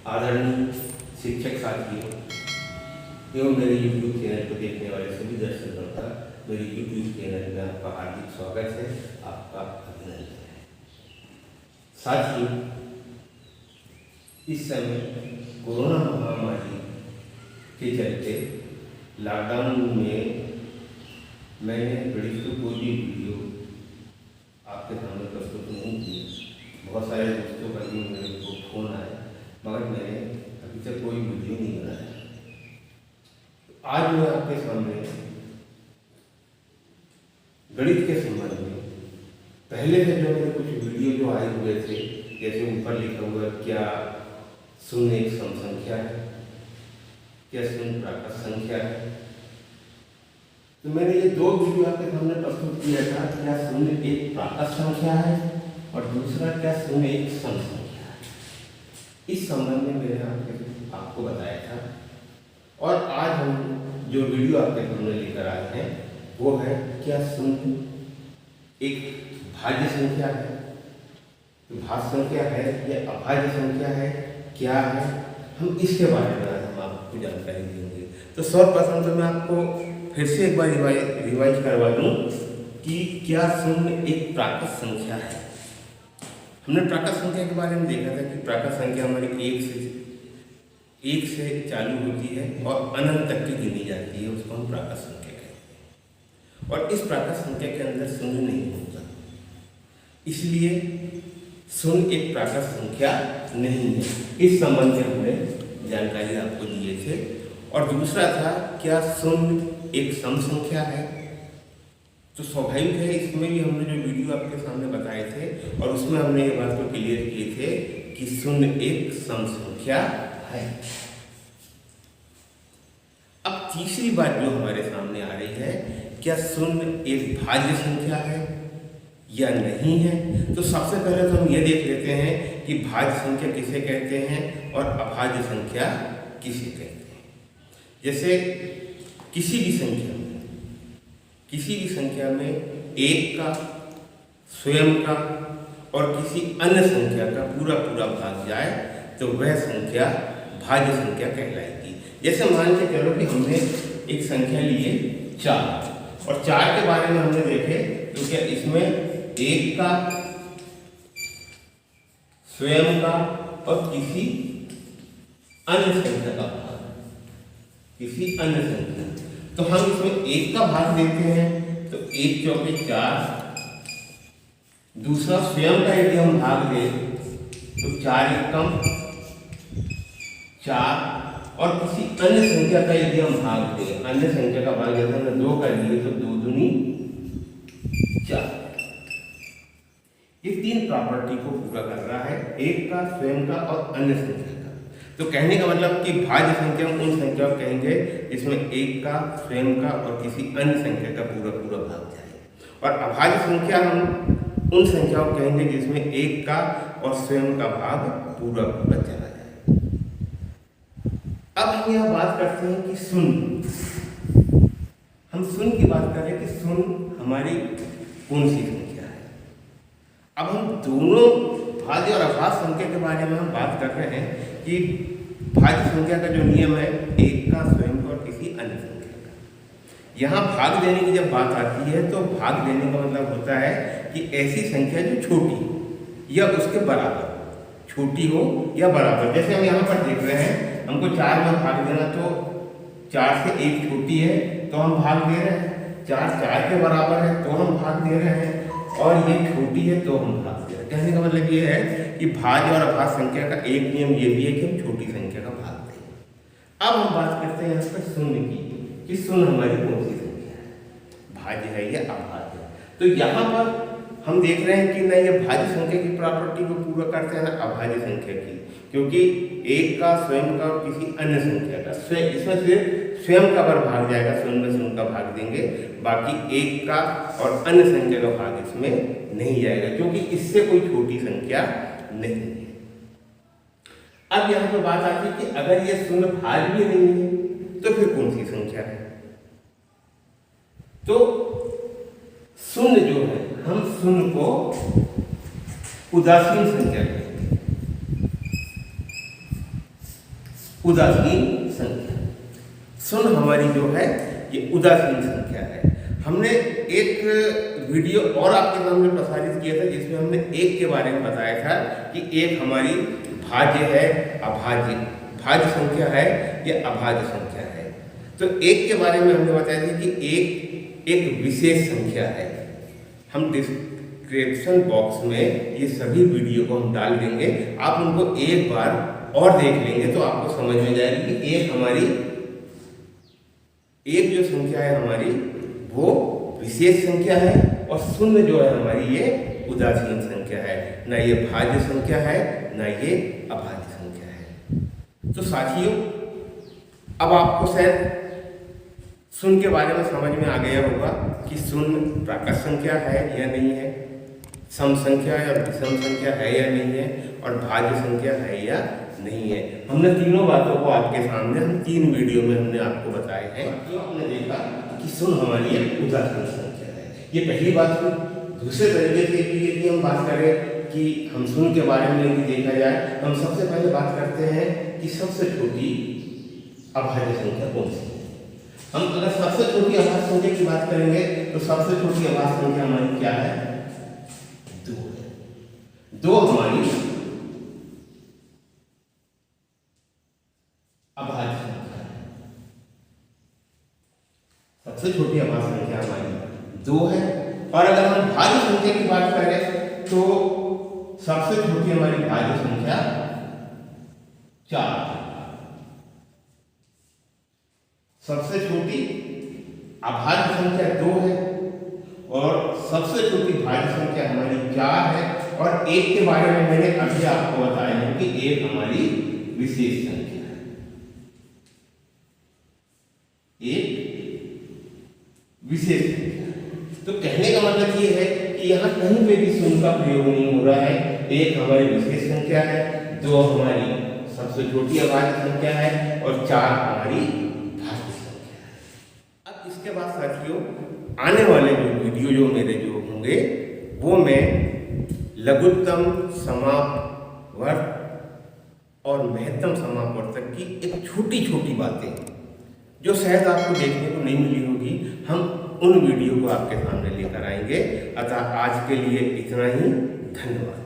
आदरणीय शिक्षक साथियों एवं मेरे YouTube चैनल को देखने वाले सभी दर्शकों का मेरे YouTube चैनल में आपका हार्दिक स्वागत है, आपका अभिनंदन है। साथियों, इस समय कोरोना महामारी के चलते लॉकडाउन में मैंने गणित की कोई भी वीडियो आपके सामने प्रस्तुत नहीं की। बहुत सारे दोस्तों का भी मेरे को फोन आया, मगर मैंने अभी तक कोई वीडियो नहीं बनाया। आज मैं आपके सामने गणित के संबंध में पहले से जो मेरे कुछ वीडियो जो आए हुए थे, जैसे ऊपर लिखा हुआ है क्या शून्य एक सम संख्या है, क्या शून्य प्राकृत संख्या है, तो मैंने ये दो वीडियो आपके सामने प्रस्तुत किया था। क्या शून्य एक प्राकृत संख्या है और दूसरा क्या शून्य एक सम संख्या है। इस संबंध में मैंने आपको बताया था। और आज हम जो वीडियो आपके सामने लेकर आए हैं वो है क्या शून्य एक भाज्य संख्या है, तो भाज्य संख्या है या अभाज्य संख्या है, क्या है, हम इसके बारे में आज हम आपको जानकारी देंगे। तो सर्वप्रथम तो मैं आपको फिर से एक बार रिवाइज करवा दूं कि क्या शून्य एक प्राकृत संख्या है। हमने प्राकृत संख्या के बारे में देखा था कि प्राकृत संख्या हमारी एक से चालू होती है और अनंत तक की गिनी जाती है, उसको हम प्राकृत संख्या कहते हैं। और इस प्राकृत संख्या के अंदर शून्य नहीं होता, इसलिए शून्य एक प्राकृत संख्या नहीं है। इस संबंध में हमने जानकारी आपको दिए थे। और दूसरा था क्या शून्य एक सम संख्या है, तो स्वाभाविक है इसमें भी हमने जो वीडियो आपके सामने बताए थे और उसमें हमने ये बात को क्लियर किए थे कि शून्य एक सम संख्या है। अब तीसरी बात जो हमारे सामने आ रही है, क्या शून्य एक भाज्य संख्या है या नहीं है। तो सबसे पहले तो हम ये देख लेते हैं कि भाज्य संख्या किसे कहते हैं और अभाज्य संख्या किसे कहते हैं। जैसे किसी भी संख्या में एक का, स्वयं का और किसी अन्य संख्या का पूरा भाग जाए तो वह संख्या भाज्य संख्या कहलाएगी। जैसे मान के चलो कि हमने एक संख्या ली है 4 और 4 के बारे में हमने देखे तो क्या इसमें एक का, स्वयं का और किसी अन्य संख्या का भाग, किसी अन्य संख्या, तो हम इसमें एक का भाग देते हैं तो 1 चौके 4, दूसरा स्वयं का यदि हम भाग दें तो 4 एकम 4, और किसी अन्य संख्या का यदि हम भाग दें, अन्य संख्या का भाग जैसे हमने 2 कर लिए तो 2 दूनी 4। ये 3 प्रॉपर्टी को पूरा कर रहा है, एक का, स्वयं का और अन्य संख्या का। तो कहने का मतलब कि भाज्य संख्या उन संख्या को कहेंगे जिसमें एक का, स्वयं का और किसी अन्य संख्या का पूरा भाग जाए। और अभाज्य संख्या हम उन संख्याओं को कहेंगे जिसमें एक का और स्वयं का भाग पूरा चला जाए। अब हम यह बात करते हैं कि शून्य, हम शून्य की बात करें कि शून्य हमारी कौन सी संख्या है। अब हम दोनों भाज्य और अभाज्य संख्या के बारे में हम बात कर रहे हैं कि भाज्य संख्या का जो नियम है एक का, स्वयं का और किसी अन्य संख्या का। यहाँ भाग देने की जब बात आती है तो भाग देने का मतलब होता है कि ऐसी संख्या जो छोटी या उसके बराबर, छोटी हो या बराबर। जैसे हम यहाँ पर देख रहे हैं, हमको 4 में भाग देना तो 4 से 1 छोटी है तो हम भाग दे रहे हैं, 4 के बराबर है तो हम भाग दे रहे हैं, और ये छोटी है तो हम भाग दे रहे हैं। कहने का मतलब ये है कि भाज्य और अभाज्य संख्या का एक नियम ये भी है कि हम छोटी संख्या का भाग दें। अब हम बात करते हैं यहाँ पर शून्य की, कि शून्य हमारी कौन सी संख्या है, भाज्य है या अभाज्य है। तो यहाँ पर हम देख रहे हैं कि ना ये भाज्य संख्या की प्रॉपर्टी को पूरा करते हैं ना अभाज्य संख्या की, क्योंकि एक का, स्वयं का और किसी अन्य संख्या का, इसमें सिर्फ स्वयं का पर भाग जाएगा, शून्य का भाग देंगे, बाकी एक का और अन्य संख्या का भाग इसमें नहीं जाएगा, क्योंकि इससे कोई छोटी संख्या नहीं है। अब यहाँ पर बात आती है कि अगर ये शून्य भाज्य नहीं है तो फिर कौन सी संख्या है। तो शून्य जो है, हम शून्य को उदासीन संख्या कहते हैं। उदासीन संख्या। सुन हमारी जो है ये उदासीन संख्या है। हमने एक वीडियो और आपके सामने प्रसारित किया था जिसमें हमने एक के बारे में बताया था कि एक हमारी भाज्य है, अभाज्य भाज्य संख्या है या अभाज्य संख्या है। तो एक के बारे में हमने बताया था कि एक विशेष संख्या है। हम डिस्क्रिप्शन बॉक्स में ये सभी वीडियो को हम डाल देंगे, आप उनको एक बार और देख लेंगे तो आपको समझ में जाएगी कि एक जो संख्या है हमारी वो विशेष संख्या है और शून्य जो है हमारी ये उदासीन संख्या है। ना ये भाज्य संख्या है ना ये अभाज्य संख्या है। तो साथियों, अब आपको शायद शून्य के बारे में समझ में आ गया होगा कि शून्य प्राकृत संख्या है या नहीं है, सम संख्या है और विषम संख्या है या नहीं है, और भाज्य संख्या है या नहीं है। हमने तीनों बातों को आपके सामने हम 3 वीडियो में हमने आपको बताए हैं। जो हमने देखा कि शून्य हमारी एक उदासीन संख्या है, ये पहली बात हुई। दूसरे तरीके से यदि हम बात करें कि हम शून्य के बारे में यदि देखा जाए तो हम सबसे पहले बात करते हैं कि सबसे छोटी अभाज्य संख्या कौन सी है। हम अगर सबसे छोटी अभाज्य संख्या की बात करेंगे तो सबसे छोटी अभाज्य संख्या हमारी क्या है? 2 है। 2 हमारी अभाज्य संख्या है। सबसे छोटी अभाज्य संख्या हमारी 2 है। और अगर हम भाज्य संख्या की बात करें तो सबसे छोटी हमारी भाज्य संख्या 4 है। सबसे छोटी अभाज्य संख्या 2 है और सबसे छोटी भाज्य संख्या हमारी 4 है। और एक के बारे में मैंने अभी आपको बताया है कि एक हमारी विशेष संख्या है। एक विशेष संख्या। तो कहने का मतलब ये है कि यहाँ कहीं पे भी शून्य का प्रयोग नहीं हो रहा है। एक हमारी विशेष संख्या है, 2 हमारी सबसे छोटी अभाज्य संख्या है और 4 हमारी भाज्य संख्या है। अब इसके बाद साथियों, आने वाले जो वीडियो जो मेरे जो होंगे वो मैं लघुत्तम समापवर्त और महत्तम समापवर्तक की एक छोटी छोटी बातें जो शायद आपको देखने को नहीं मिली होगी, हम उन वीडियो को आपके सामने लेकर आएंगे। अतः आज के लिए इतना ही। धन्यवाद।